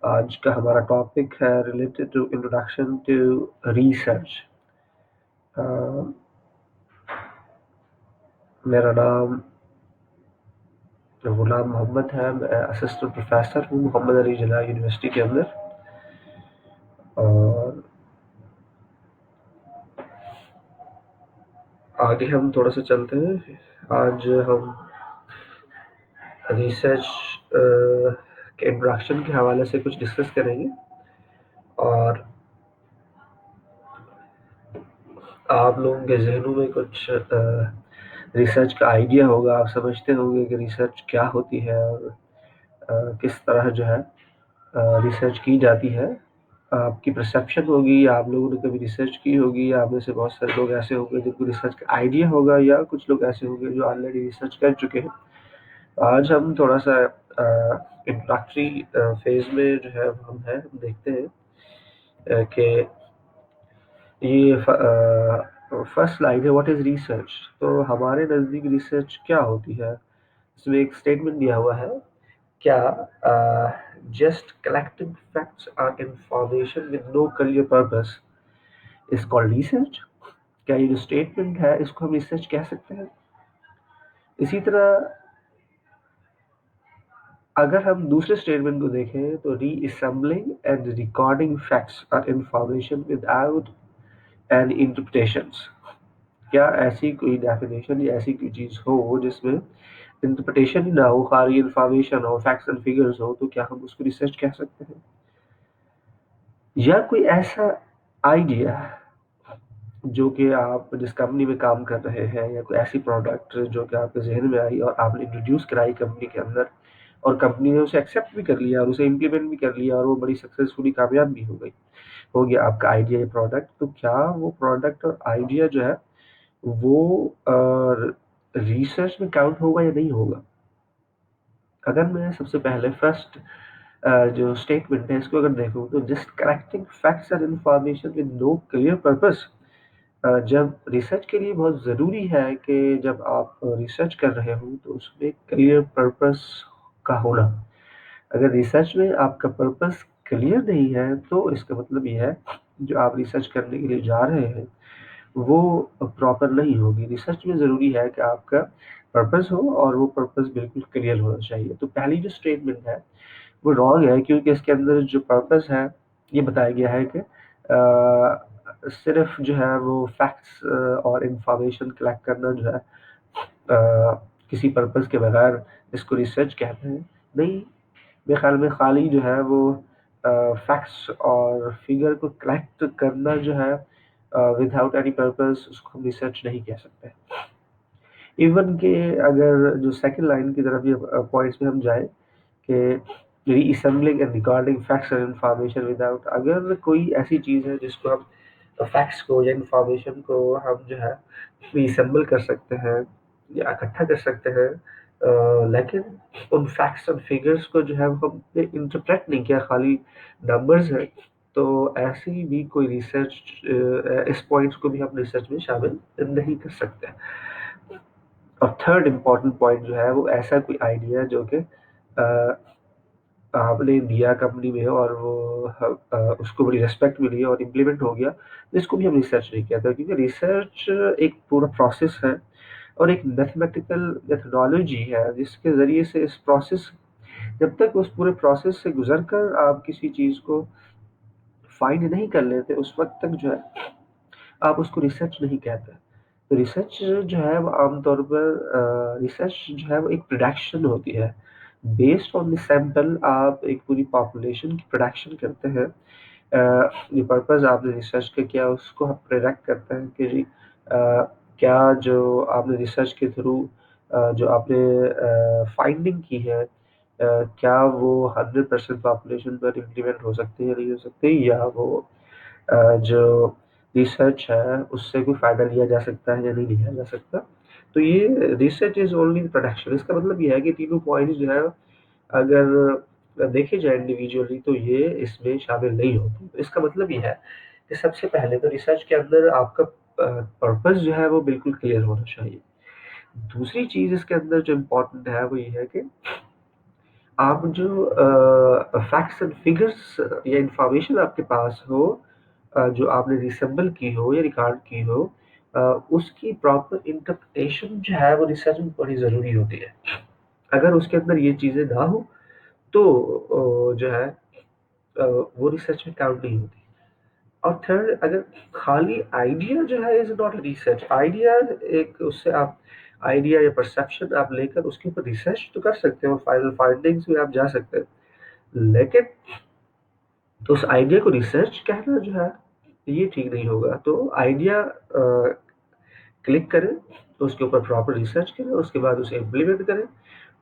आज का हमारा टॉपिक है related to introduction to research. मेरा नाम गुलाम मोहम्मद है। मैं असिस्टेंट प्रोफेसर हूँ मोहम्मद अली जिन्ना यूनिवर्सिटी के अंदर। और आगे हम थोड़ा सा चलते हैं। आज हम रिसर्च के इंट्रोडक्शन के हवाले से कुछ डिस्कस करेंगे। और आप लोगों के जहनों में कुछ रिसर्च का आइडिया होगा। आप समझते होंगे कि रिसर्च क्या होती है और किस तरह जो है रिसर्च की जाती है। आपकी परसेप्शन होगी, आप लोगों ने कभी रिसर्च की होगी, या आप में से बहुत सारे लोग ऐसे होंगे जिनको रिसर्च का आइडिया होगा, या कुछ लोग ऐसे होंगे जो ऑलरेडी रिसर्च कर चुके हैं। आज हम थोड़ा सा इंट्रोडक्टरी फेज में जो है हम देखते हैं कि ये फर्स्ट लाइन है, व्हाट इज रिसर्च। तो हमारे नज़दीक रिसर्च क्या होती है, इसमें एक स्टेटमेंट दिया हुआ है। क्या जस्ट कलेक्टिंग फैक्ट्स और information with no clear purpose is called research. क्या ये जो स्टेटमेंट है इसको हम रिसर्च कह सकते हैं। इसी तरह अगर हम दूसरे स्टेटमेंट को देखें तो रीअसेंबलिंग एंड रिकॉर्डिंग फैक्ट्स और इंफॉर्मेशन विदाउट एन इंटरप्रिटेशंस। क्या ऐसी कोई डेफिनेशन या ऐसी कोई चीज हो जिसमें इंटरप्रिटेशन ही ना हो, खाली इंफॉर्मेशन हो, फैक्ट्स एंड फिगर्स हो, तो क्या हम उसको रिसर्च कह सकते हैं। या कोई ऐसा आइडिया जो कि आप जिस कंपनी में काम कर रहे हैं, या कोई ऐसी प्रोडक्ट जो कि आपके जहन में आई और आपने इंट्रोड्यूस कराई कंपनी के अंदर, और कंपनी ने उसे एक्सेप्ट भी कर लिया और उसे इम्प्लीमेंट भी कर लिया और वो बड़ी सक्सेसफुली कामयाब भी हो गया आपका आइडिया या प्रोडक्ट। तो क्या वो प्रोडक्ट और आइडिया जो है वो रिसर्च में काउंट होगा या नहीं होगा। अगर मैं सबसे पहले फर्स्ट जो स्टेटमेंट है इसको अगर देखूं तो just collecting facts and information with no clear purpose. जब रिसर्च के लिए बहुत ज़रूरी है कि जब आप रिसर्च कर रहे हो तो उसमें क्लियर पर्पस का होना। अगर रिसर्च में आपका पर्पस क्लियर नहीं है तो इसका मतलब ये है जो आप रिसर्च करने के लिए जा रहे हैं वो प्रॉपर नहीं होगी। रिसर्च में ज़रूरी है कि आपका पर्पस हो और वो पर्पस बिल्कुल क्लियर होना चाहिए। तो पहली जो स्टेटमेंट है वो रॉन्ग है, क्योंकि इसके अंदर जो पर्पस है ये बताया गया है कि सिर्फ जो है वो फैक्ट्स और इंफॉर्मेशन कलेक्ट करना जो है किसी पर्पस के बगैर इसको रिसर्च कहते हैं। नहीं, मेरे ख्याल में खाली जो है वो फैक्ट्स और फिगर को कलेक्ट करना जो है विदाउट एनी पर्पस उसको हम रिसर्च नहीं कह सकते। इवन के अगर जो सेकंड लाइन की तरफ ये पॉइंट्स में हम जाए कि reassembling and recording facts and information without, अगर कोई ऐसी चीज़ है जिसको हम फैक्ट्स को या इंफॉर्मेशन को हम जो है रीअसेंबल कर सकते हैं या इकट्ठा कर सकते हैं, लेकिन उन फैक्ट्स और फिगर्स को जो है वो हमने इंटरप्रेट नहीं किया, खाली नंबर्स है, तो ऐसी भी कोई रिसर्च इस पॉइंट्स को भी हम रिसर्च में शामिल नहीं कर सकते। और थर्ड इम्पॉर्टेंट पॉइंट जो है वो ऐसा कोई आइडिया जो कि आपने दिया कंपनी में और वो उसको बड़ी रिस्पेक्ट मिली और इम्प्लीमेंट हो गया, इसको भी हम रिसर्च नहीं कहते, क्योंकि रिसर्च एक पूरा प्रोसेस है और एक मैथमेटिकल मेथडोलॉजी है जिसके ज़रिए से इस प्रोसेस, जब तक उस पूरे प्रोसेस से गुजर कर आप किसी चीज़ को फाइंड नहीं कर लेते उस वक्त तक जो है आप उसको रिसर्च नहीं कहते। तो रिसर्च जो है वो आमतौर पर रिसर्च जो है वो एक प्रोडक्शन होती है। बेस्ड ऑन द सैंपल आप एक पूरी पॉपुलेशन की प्रोडक्शन करते हैं। ये पर्पस आपने रिसर्च का किया उसको हम प्रेडिक्ट करते हैं कि जी क्या जो आपने रिसर्च के थ्रू जो आपने फाइंडिंग की है क्या वो 100% पॉपुलेशन पर इम्प्लीमेंट हो सकती है या नहीं हो सकती, या वो जो रिसर्च है उससे कोई फ़ायदा लिया जा सकता है या नहीं लिया जा सकता। तो ये रिसर्च इज़ ओनली प्रोडक्शन। इसका मतलब ये है कि तीनों पॉइंट्स जो है अगर देखे जाए इंडिविजुअली तो ये इसमें शामिल नहीं होते। तो इसका मतलब ये है कि सबसे पहले तो रिसर्च के अंदर आपका पर्पस जो है वो बिल्कुल क्लियर होना चाहिए। दूसरी चीज़ इसके अंदर जो इम्पोर्टेंट है वो ये है कि आप जो फैक्ट्स एंड फिगर्स या इंफॉर्मेशन आपके पास हो, जो आपने रिसेंबल की हो या रिकॉर्ड की हो, अ, उसकी प्रॉपर इंटरप्रिटेशन जो है वो रिसर्च में बड़ी ज़रूरी होती है। अगर उसके अंदर ये चीज़ें ना हो तो जो है वो रिसर्च में काउंट नहीं होती। और थर्ड, अगर खाली आइडिया जो है इज नॉट रिसर्च। आइडिया एक, उससे आप आइडिया या परसेप्शन आप लेकर उसके ऊपर रिसर्च तो कर सकते हो, फाइनल फाइंडिंग्स में आप जा सकते हैं, लेकिन उस आइडिया को रिसर्च कहना जो है ये ठीक नहीं होगा। तो आइडिया क्लिक करें, तो उसके ऊपर प्रॉपर रिसर्च करें, उसके बाद उसे इम्प्लीमेंट करें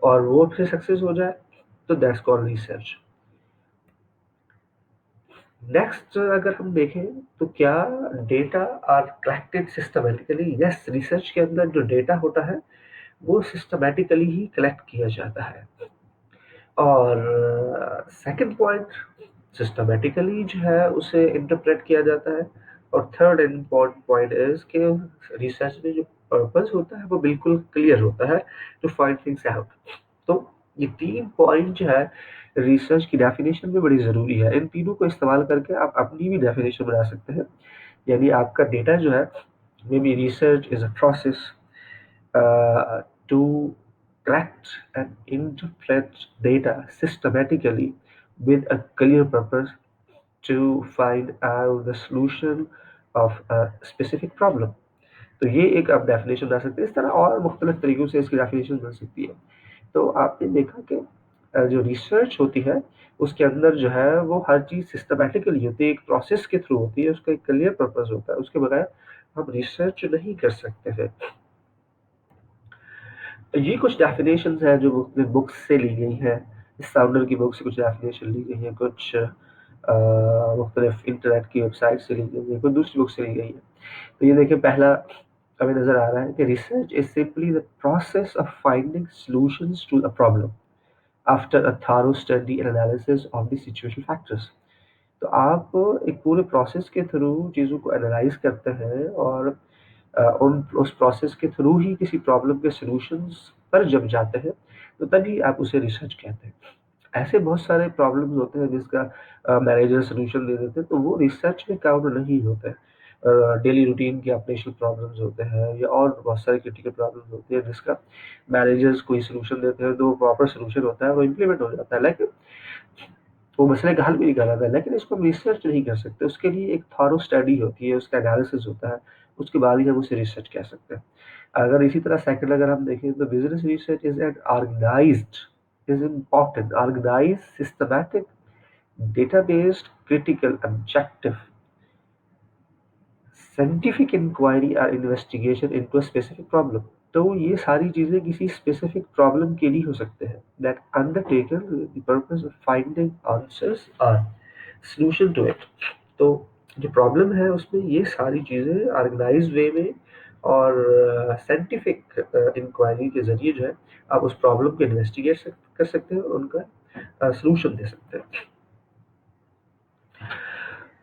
और वो फिर सक्सेस हो जाए, तो दैट्स कॉल्ड रिसर्च। नेक्स्ट अगर हम देखें तो क्या data are collected systematically? Yes, research के अंदर जो डेटा होता है वो सिस्टमेटिकली ही कलेक्ट किया जाता है। और सेकंड पॉइंट, सिस्टमेटिकली जो है उसे इंटरप्रेट किया जाता है। और थर्ड इम्पोर्टेंट पॉइंट इज कि रिसर्च में जो पर्पस होता है वो बिल्कुल क्लियर होता है, टू फाइंड थिंग्स आउट। तो ये तीन पॉइंट जो है रिसर्च की डेफिनेशन में बड़ी ज़रूरी है। इन तीनों को इस्तेमाल करके आप अपनी भी डेफिनेशन बना सकते हैं। यानी आपका डेटा जो है, may be research is a process to collect and interpret data systematically with a clear purpose to find out the solution of a specific problem. तो ये एक आप डेफिनेशन बना सकते हैं। इस तरह और मुख्तलिफ तरीकों से इसकी डेफिनेशन बन सकती है। तो आपने देखा कि जो रिसर्च होती है उसके अंदर जो है वो हर चीज़ सिस्टमैटिकली होती है, एक प्रोसेस के थ्रू होती है, उसका एक क्लियर पर्पस होता है, उसके बगैर हम रिसर्च नहीं कर सकते हैं। ये कुछ डेफिनेशंस हैं जो मुख्तलिफ बुक्स से ली गई हैं। इस साउंडर की बुक से कुछ डेफिनेशन ली गई है, कुछ मुख्तलिफ इंटरनेट की वेबसाइट से ली गई है, कुछ दूसरी बुक से ली गई है। तो ये देखिए, पहला हमें नज़र आ रहा है कि research is simply the process of finding solutions to a problem after a thorough study and analysis of the situational factors. तो आप एक पूरे प्रोसेस के थ्रू चीज़ों को एनालाइज करते हैं और उन उस प्रोसेस के थ्रू ही किसी प्रॉब्लम के सॉल्यूशंस पर जब जाते हैं, तो तभी आप उसे रिसर्च कहते हैं। ऐसे बहुत सारे प्रॉब्लम्स होते हैं जिसका मैनेजर सॉल्यूशन दे देते हैं, तो वो रिसर्च में काउंट नहीं होते हैं। डेली रूटीन के ऑपरेशनल प्रॉब्लम्स होते हैं या और बहुत सारे क्रिटिकल प्रॉब्लम्स होते हैं जिसका मैनेजर्स कोई सॉल्यूशन देते हैं, तो वो प्रॉपर सॉल्यूशन होता है, वो इम्प्लीमेंट हो जाता है, लेकिन वो मसले का हल भी निकाला था, लेकिन इसको हम रिसर्च नहीं कर सकते। उसके लिए एक थॉरो स्टडी होती है, उसका एनालिसिस होता है, उसके बाद ही हम उसे रिसर्च कह सकते हैं। अगर इसी तरह सेकंड अगर हम देखें तो business research is an organised, is important, organised, systematic, data based, critical, objective scientific inquiry और investigation into a specific problem. तो ये सारी चीज़ें किसी स्पेसिफिक प्रॉब्लम के लिए हो सकते हैं, that undertaken with the purpose of finding answers और सॉल्यूशन टू इट। तो जो प्रॉब्लम है उसमें ये सारी चीज़ें ऑर्गेनाइज्ड वे में और साइंटिफिक इंक्वायरी के ज़रिए जो है आप उस प्रॉब्लम को इन्वेस्टिगेट कर सकते हैं और उनका सॉल्यूशन दे सकते हैं।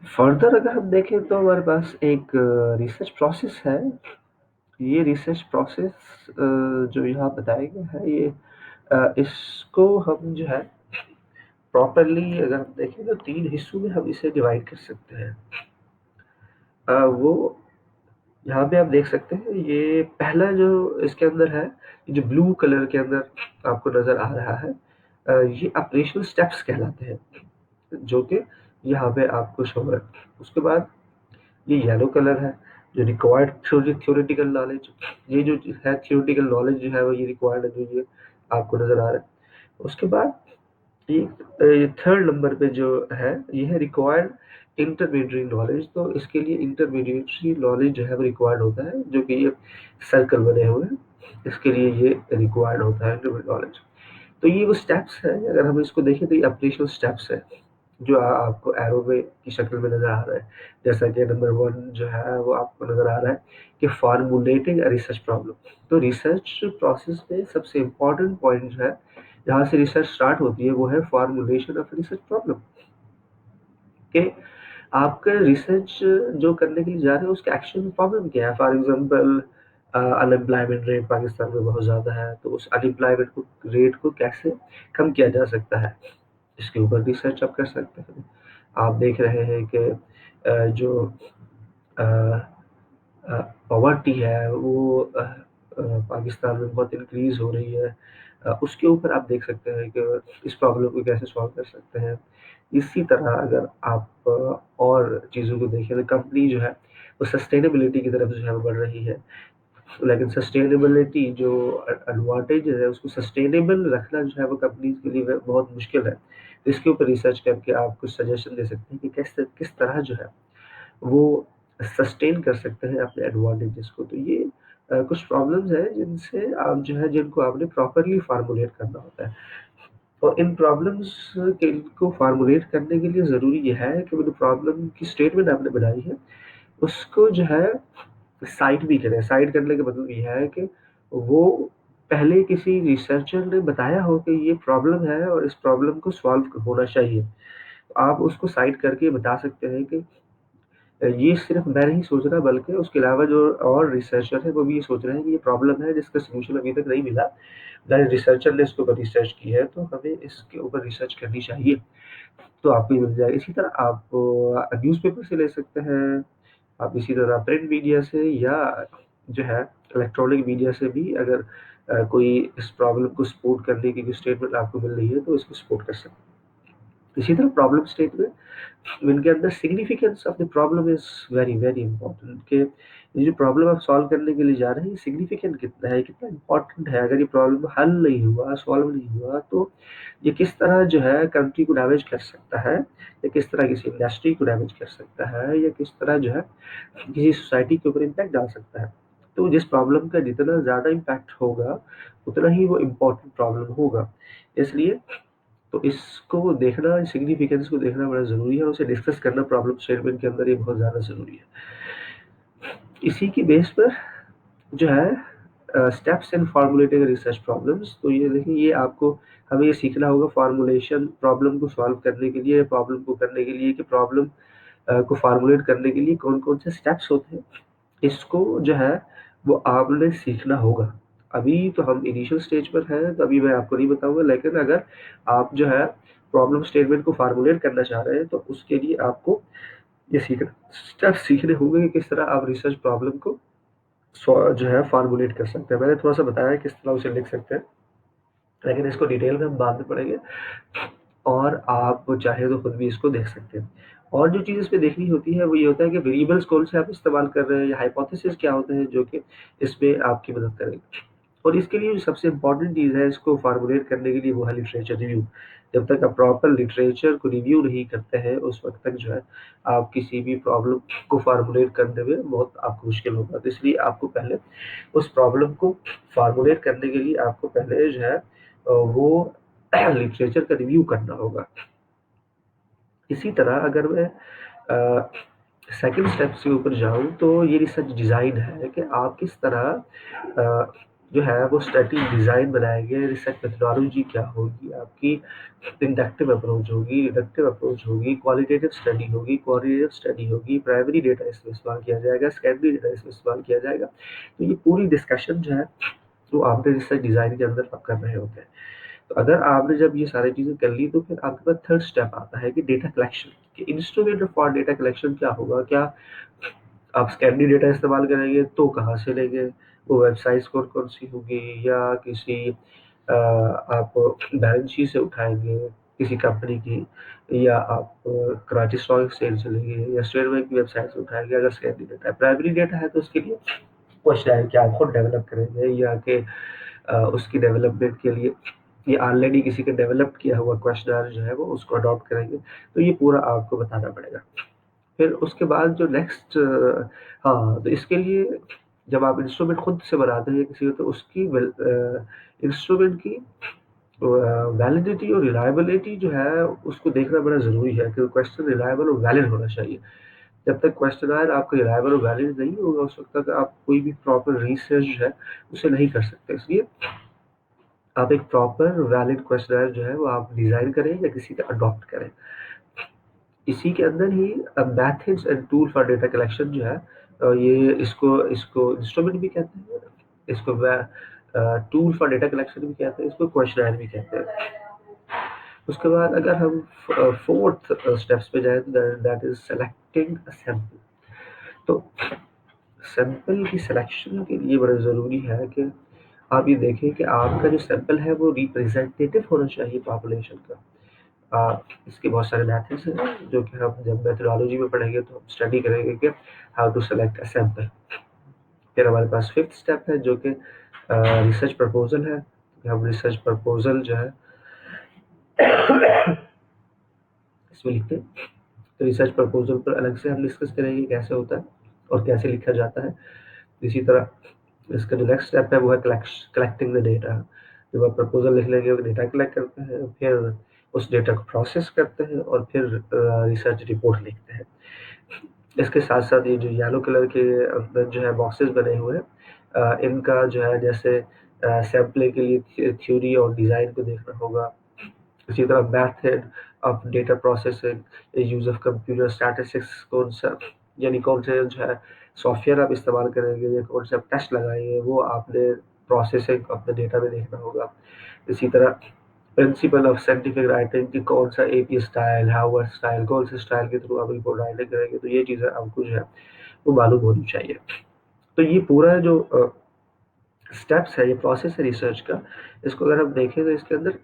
फर्दर अगर हम देखें तो हमारे पास एक रिसर्च प्रोसेस है। ये रिसर्च प्रोसेस जो यहाँ बताया गया है, ये इसको हम जो है प्रॉपरली अगर हम देखें तो तीन हिस्सों में हम इसे डिवाइड कर सकते हैं। वो यहाँ पे आप देख सकते हैं, ये पहला जो इसके अंदर है, ये जो ब्लू कलर के अंदर आपको नज़र आ रहा है, ये ऑपरेशनल स्टेप्स कहलाते हैं, जो कि यहाँ पे आपको शो है। उसके बाद ये येलो कलर है, जो रिक्वायर्ड थ्योरेटिकल नॉलेज, ये जो है थ्योरेटिकल नॉलेज जो है वो ये रिक्वायर्ड है, जो ये आपको नज़र आ रहा है। उसके बाद ये थर्ड नंबर पे जो है ये है रिक्वायर्ड इंटरमीडिएटरी नॉलेज। तो इसके लिए इंटरमीडिएटरी नॉलेज जो है वो रिक्वायर्ड होता है, जो कि ये सर्कल बने हुए हैं, इसके लिए ये रिक्वायर्ड होता है इंटरमीडिएट नॉलेज। तो ये वो स्टेप्स हैं, अगर हम इसको देखें तो ये ऑपरेशनल स्टेप्स है, जो आपको एरो में की शक्ल में नज़र आ रहा है। जैसा कि नंबर 1 जो है वो आपको नज़र आ रहा है कि फार्मूलेटिंग अ रिसर्च प्रॉब्लम। तो रिसर्च प्रोसेस में सबसे इम्पोर्टेंट पॉइंट जो है, जहाँ से रिसर्च स्टार्ट होती है, वो है फार्मूलेशन ऑफ रिसर्च प्रॉब्लम। कि आपका रिसर्च जो करने के लिए जा रहे हैं उसका एक्चुअल प्रॉब्लम क्या है। For example unemployment rate Pakistan में बहुत ज़्यादा है, तो उस अनएम्प्लॉयमेंट को रेट को कैसे कम किया जा सकता है, इसके ऊपर रिसर्च आप कर सकते हैं। आप देख रहे हैं कि जो पॉवर्टी है वो पाकिस्तान में बहुत इंक्रीज़ हो रही है। उसके ऊपर आप देख सकते हैं कि इस प्रॉब्लम को कैसे सॉल्व कर सकते हैं। इसी तरह अगर आप और चीज़ों को देखें तो कंपनी जो है वो सस्टेनेबिलिटी की तरफ जो है वो बढ़ रही है। लेकिन सस्टेनेबिलिटी जो एडवांटेज है उसको सस्टेनेबल रखना जो है वो कंपनीज़ के लिए बहुत मुश्किल है। तो इसके ऊपर रिसर्च करके आप कुछ सजेशन दे सकते हैं कि किस किस तरह जो है वो सस्टेन कर सकते हैं अपने एडवांटेजेस को। तो ये कुछ प्रॉब्लम्स हैं जिनसे आप जो है जिनको आपने प्रॉपर्ली फ़ॉर्मूलेट करना होता है। और इन प्रॉब्लम्स के को फ़ॉर्मूलेट करने के लिए ज़रूरी ये है कि वो जो प्रॉब्लम की स्टेटमेंट आपने बनाई है, उसको जो है साइट भी करें। साइट करने का मतलब ये है कि वो पहले किसी रिसर्चर ने बताया हो कि ये प्रॉब्लम है और इस प्रॉब्लम को सॉल्व होना चाहिए। तो आप उसको साइट करके बता सकते हैं कि ये सिर्फ़ मैं नहीं सोच रहा बल्कि उसके अलावा जो और रिसर्चर हैं वो भी ये सोच रहे हैं कि ये प्रॉब्लम है जिसका सॉल्यूशन अभी तक नहीं मिला। रिसर्चर ने इसके ऊपर रिसर्च की है तो हमें इसके ऊपर रिसर्च करनी चाहिए, तो आपको ये मिल जाएगा। इसी तरह आप न्यूज़पेपर से ले सकते हैं, आप इसी तरह प्रिंट मीडिया से या जो है इलेक्ट्रॉनिक मीडिया से भी अगर कोई इस प्रॉब्लम को सपोर्ट करने की कोई स्टेटमेंट आपको मिल रही है तो इसको सपोर्ट कर सकते हैं। इसी तरह प्रॉब्लम स्टेटमेंट इनके अंदर significance of the problem is very very important कि ये जो प्रॉब्लम आप सॉल्व करने के लिए जा रहे हैं, ये सिग्निफिकेंट कितना है, कितना इंपॉर्टेंट है। अगर ये प्रॉब्लम हल नहीं हुआ, सॉल्व नहीं हुआ, तो ये किस तरह जो है कंट्री को डैमेज कर सकता है, या किस तरह किसी इंडस्ट्री को डैमेज कर सकता है, या किस तरह जो है किसी सोसाइटी के ऊपर इम्पैक्ट डाल सकता है। तो जिस प्रॉब्लम का जितना ज़्यादा इम्पैक्ट होगा, उतना ही वो इम्पोर्टेंट प्रॉब्लम होगा। इसलिए तो इसको देखना, सिग्निफिकेंस को देखना बड़ा ज़रूरी है और उसे डिस्कस करना प्रॉब्लम स्टेटमेंट के अंदर ये बहुत ज़्यादा ज़रूरी है। इसी की बेस पर जो है steps in formulating research problems, तो ये देखिए ये आपको हमें ये सीखना होगा फॉर्मुलेशन प्रॉब्लम को सॉल्व करने के लिए, प्रॉब्लम को करने के लिए कि प्रॉब्लम को फॉर्मुलेट करने के लिए कौन-कौन से स्टेप्स होते हैं। इसको जो है वो आपने सीखना होगा। अभी तो हम इनिशियल स्टेज पर हैं, तो अभी मैं आपको नहीं बताऊँगा, लेकिन अगर आप जो है प्रॉब्लम स्टेटमेंट को फॉर्मुलेट करना चाह रहे हैं, तो उसके लिए आपको ये सीखना स्टेप्स सीखने होंगे कि किस तरह आप रिसर्च प्रॉब्लम को जो है फॉर्मुलेट कर सकते हैं। मैंने थोड़ा-सा बताया है किस तरह उसे लिख सकते हैं, लेकिन इसको डिटेल में हम बाद में पढ़ेंगे और आप चाहें तो खुद भी इसको देख सकते हैं। और जो चीज़ इसमें देखनी होती है वो ये होता है कि वेरिएबल्स कौन से आप इस्तेमाल कर रहे हैं या हाइपोथेसिस क्या होते हैं जो कि इसमें आपकी मदद करेंगे। और इसके लिए जो सबसे इम्पोर्टेंट चीज़ है इसको फॉर्मुलेट करने के लिए वो है लिटरेचर रिव्यू। जब तक आप प्रॉपर लिटरेचर को रिव्यू नहीं करते हैं उस वक़्त तक जो है आप किसी भी प्रॉब्लम को फॉर्मुलेट करने में बहुत आपको मुश्किल होगा। तो इसलिए आपको पहले उस प्रॉब्लम को फॉर्मुलेट करने के लिए आपको पहले जो है वो लिटरेचर का रिव्यू करना होगा। इसी तरह अगर मैं अ, सेकंड स्टेप्स के ऊपर जाऊँ तो ये रिसर्च डिज़ाइन है कि आप किस तरह जो है वो स्टडी डिज़ाइन बनाएँगे, रिसर्च मेथोडोलॉजी क्या होगी आपकी, इंडक्टिव अप्रोच होगी, डिडक्टिव अप्रोच होगी, क्वालिटेटिव स्टडी होगी, क्वालिटेटिव स्टडी होगी, प्राइमरी डेटा इसमें इस्तेमाल किया जाएगा, सेकेंडरी डेटा इसमें इस्तेमाल किया जाएगा। तो ये पूरी डिस्कशन जो है वो आपने रिसर्च डिज़ाइन के अंदर आप कर रहे होते हैं। तो अगर आपने जब ये सारी चीज़ें कर ली तो फिर आपके पास थर्ड स्टेप आता है कि डेटा कलेक्शन, कि इंस्ट्रूमेंट फॉर डेटा कलेक्शन क्या होगा? क्या आप स्कैनरी डेटा इस्तेमाल करेंगे तो कहाँ से लेंगे? वो वेबसाइट्स कौन-कौन सी होंगी या किसी आप बैलेंस शीट से उठाएँगे किसी कंपनी की, या आप कराची स्टॉक एक्सचेंज से लेंगे या स्टेट बैंक की वेबसाइट से उठाएँगे अगर स्कैनरी डेटा है। प्राइमरी डेटा है तो उसके लिए क्वेश्चन है कि आप खुद डेवलप करेंगे या कि उसकी डेवलपमेंट के लिए ये ऑलरेडी किसी का डेवलप किया हुआ क्वेश्चनर जो है वो उसको अडॉप्ट करेंगे। तो ये पूरा आपको बताना पड़ेगा। फिर उसके बाद जो नेक्स्ट हाँ, तो इसके लिए जब आप इंस्ट्रूमेंट खुद से बनाते हैं किसी को तो उसकी इंस्ट्रूमेंट की वैलिडिटी और रिलायबिलिटी जो है उसको देखना बड़ा ज़रूरी है कि क्वेश्चन रिलायबल और वैलिड होना चाहिए। जब तक क्वेश्चनर आपका रिलायबल और वैलिड नहीं होगा उस वक़्त तक आप कोई भी प्रॉपर रिसर्च जो है उसे नहीं कर सकते। इसलिए आप एक प्रॉपर वैलिड क्वेश्चनर जो है वो आप डिज़ाइन करें या किसी का अडॉप्ट करें। इसी के अंदर ही methods and tool for data collection जो है ये इसको इसको इंस्ट्रूमेंट भी कहते हैं, इसको टूल फॉर डेटा कलेक्शन भी कहते हैं, इसको क्वेश्चनर भी कहते हैं। उसके बाद अगर हम फोर्थ स्टेप्स पे जाए तो that is selecting a sample. तो सैंपल की सिलेक्शन के लिए बड़ा ज़रूरी है कि आप ये देखें कि आपका जो सैंपल है वो रिप्रेजेंटेटिव होना चाहिए पॉपुलेशन का। इसके बहुत सारे मेथड्स हैं जो कि हम जब मेथोडोलॉजी में पढ़ेंगे तो हम स्टडी करेंगे कि how to select a sample. फिर हमारे पास फिफ्थ स्टेप है जो कि रिसर्च प्रपोजल है। हम रिसर्च प्रपोजल जो है इसमें लिखते हैं। तो रिसर्च प्रपोजल पर अलग से हम डिस्कस करेंगे कैसे होता है और कैसे लिखा जाता है। इसी तरह इसका जो नेक्स्ट स्टेप है वो है कलेक्टिंग द डेटा। जब आप प्रपोजल लिख लेंगे डेटा कलेक्ट करते हैं, फिर उस डेटा को प्रोसेस करते हैं और फिर रिसर्च रिपोर्ट लिखते हैं। इसके साथ साथ ये जो येलो कलर के अंदर जो है बॉक्सेस बने हुए हैं, इनका जो है जैसे सैम्पलिंग के लिए थ्योरी और डिज़ाइन को देखना होगा। इसी तरह method of data processing, use of computer statistics, कौन सा यानी कौन से जो है सॉफ्टवेयर आप इस्तेमाल करेंगे या कौन से आप टेस्ट लगाएंगे वो आपने प्रोसेसिंग अपने डेटा में देखना होगा। इसी तरह प्रिंसिपल ऑफ साइंटिफिक राइटिंग कि कौन सा एपी स्टाइल, हार्वर्ड स्टाइल, कौन से स्टाइल के थ्रू आप रिपोर्ट राइटिंग करेंगे, तो ये चीज़ें आपको जो है वो मालूम होनी चाहिए। तो ये पूरा जो स्टेप्स है, ये प्रोसेस है रिसर्च का, इसको अगर हम देखें तो इसके अंदर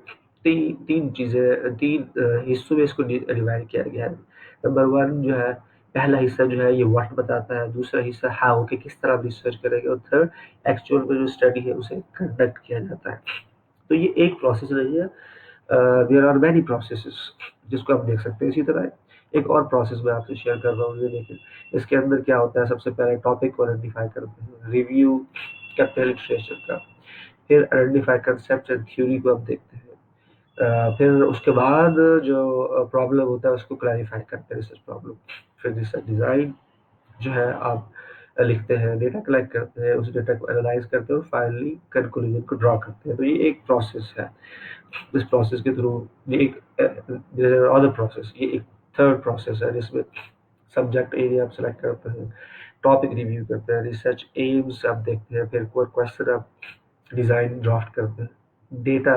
तीन चीज़ें, तीन हिस्सों में इसको डिवाइड किया गया है। नंबर वन जो है, पहला हिस्सा जो है ये व्हाट बताता है, दूसरा हिस्सा हाउ कि किस तरह आप रिसर्च करेंगे, और थर्ड एक्चुअल में जो स्टडी है उसे कंडक्ट किया जाता है। तो ये एक प्रोसेस रही है। देयर आर मैनी प्रोसेसेस जिसको आप देख सकते हैं। इसी तरह एक और प्रोसेस मैं आपसे शेयर कर रहा हूँ, ये देखिए। इसके अंदर क्या होता है, सबसे पहले टॉपिक को आइडेंटिफाई करते हैं, रिव्यू करते हैं लिटरेचर का, फिर आइडेंटिफाई कंसेप्ट एंड थ्योरी को आप देखते हैं। फिर उसके बाद जो प्रॉब्लम होता है उसको क्लैरिफाई करते हैं, रिसर्च प्रॉब्लम। फिर रिसर्च डिज़ाइन जो है आप लिखते हैं, डेटा कलेक्ट करते हैं, उस डेटा को एनालाइज करते हैं और फाइनली कंक्लूजन को ड्रॉ करते हैं। तो ये एक प्रोसेस है। इस प्रोसेस के थ्रू ये एक अदर प्रोसेस, ये एक थर्ड प्रोसेस है जिसमें सब्जेक्ट एरिया आप सेलेक्ट करते हैं, टॉपिक रिव्यू करते हैं, रिसर्च एम्स आप देखते हैं, फिर कोई क्वेश्चन आप डिज़ाइन ड्राफ्ट करते हैं, डेटा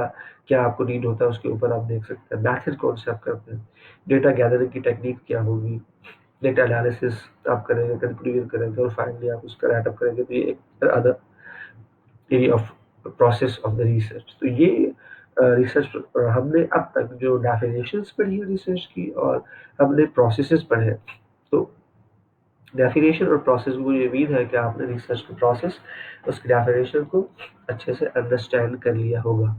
क्या आपको नीड होता है उसके ऊपर आप देख सकते हैं, मैथड कौन से आप करते हैं, डेटा गैदरिंग की टेक्निक क्या होगी, डेटा एनालिसिस आप करेंगे, कंक्लूजन करेंगे और फाइनली आप उसका राइट अप करेंगे। तो ये एक other area of process of the research. तो ये रिसर्च हमने अब तक जो डेफिनेशंस पढ़ी है रिसर्च की और हमने प्रोसेसेस पढ़े हैं। तो डेफिनेशन और प्रोसेस, मुझे उम्मीद है कि आपने रिसर्च का प्रोसेस, उसकी डेफिनेशन को अच्छे से अंडरस्टैंड कर लिया होगा।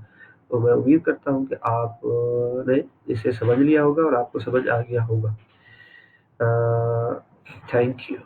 तो मैं उम्मीद करता हूँ कि आपने इसे समझ लिया होगा और आपको समझ आ गया होगा। Thank you.